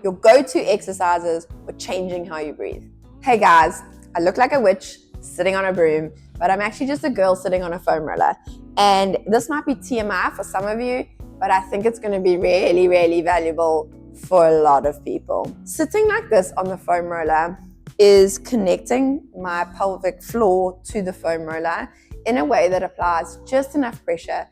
your go-to exercises for changing how you breathe. Hey guys, I look like a witch sitting on a broom, but I'm actually just a girl sitting on a foam roller. And this might be TMI for some of you, but I think it's going to be really, really valuable for a lot of people. Sitting like this on the foam roller is connecting my pelvic floor to the foam roller in a way that applies just enough pressure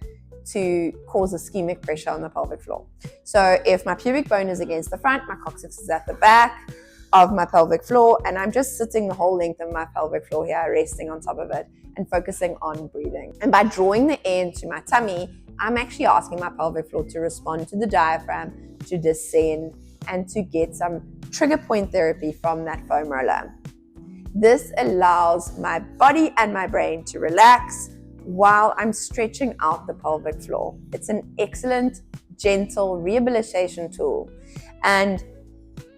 to cause ischemic pressure on the pelvic floor. So if my pubic bone is against the front, my coccyx is at the back of my pelvic floor, and I'm just sitting the whole length of my pelvic floor here, resting on top of it and focusing on breathing. And by drawing the air into my tummy, I'm actually asking my pelvic floor to respond to the diaphragm, to descend, and to get some trigger point therapy from that foam roller. This allows my body and my brain to relax while I'm stretching out the pelvic floor. It's an excellent, gentle rehabilitation tool. And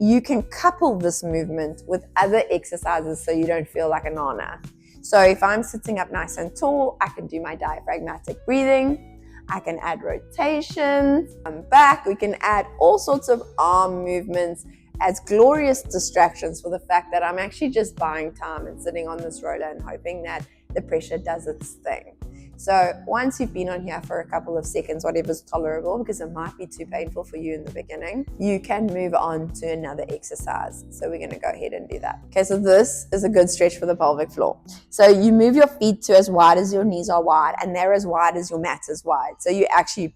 you can couple this movement with other exercises so you don't feel like a nana. So if I'm sitting up nice and tall, I can do my diaphragmatic breathing. I can add rotations. I'm back. We can add all sorts of arm movements as glorious distractions for the fact that I'm actually just buying time and sitting on this roller and hoping that the pressure does its thing. So once you've been on here for a couple of seconds, whatever's tolerable, because it might be too painful for you in the beginning, you can move on to another exercise. So we're going to go ahead and do that. Okay, so this is a good stretch for the pelvic floor. So you move your feet to as wide as your knees are wide, and they're as wide as your mat is wide. So you're actually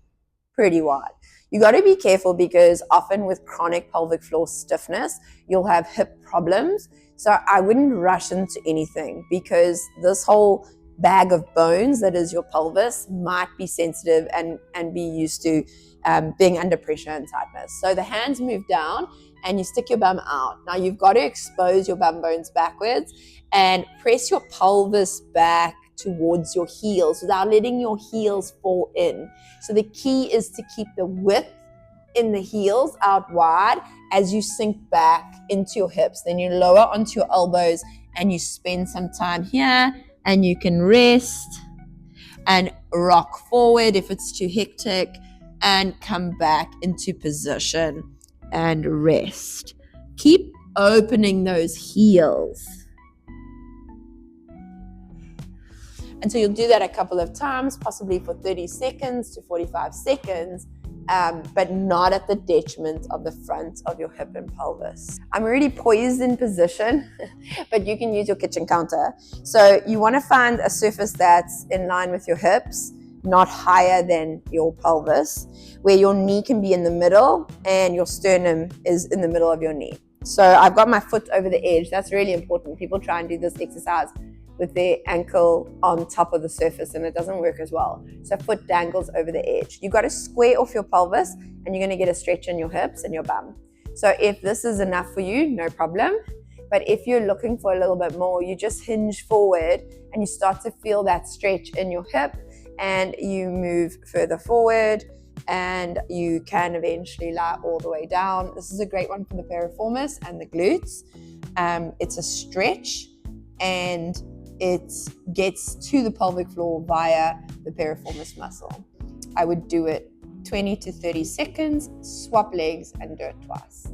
pretty wide. You got to be careful because often with chronic pelvic floor stiffness, you'll have hip problems. So I wouldn't rush into anything because this whole bag of bones that is your pelvis might be sensitive and be used to being under pressure and tightness. So the hands move down and you stick your bum out. Now you've got to expose your bum bones backwards and press your pelvis back towards your heels without letting your heels fall in. So the key is to keep the width in the heels out wide as you sink back into your hips. Then you lower onto your elbows and you spend some time here. And you can rest and rock forward if it's too hectic and come back into position and rest. Keep opening those heels. And so you'll do that a couple of times, possibly for 30 seconds to 45 seconds, but not at the detriment of the front of your hip and pelvis. I'm already poised in position, but you can use your kitchen counter. So you want to find a surface that's in line with your hips, not higher than your pelvis, where your knee can be in the middle and your sternum is in the middle of your knee. So I've got my foot over the edge. That's really important. People try and do this exercise with their ankle on top of the surface and it doesn't work as well. So foot dangles over the edge. You got to square off your pelvis and you're going to get a stretch in your hips and your bum. So if this is enough for you, no problem. But if you're looking for a little bit more, you just hinge forward and you start to feel that stretch in your hip and you move further forward and you can eventually lie all the way down. This is a great one for the piriformis and the glutes. It's a stretch and it gets to the pelvic floor via the piriformis muscle. I would do it 20 to 30 seconds, swap legs and do it twice.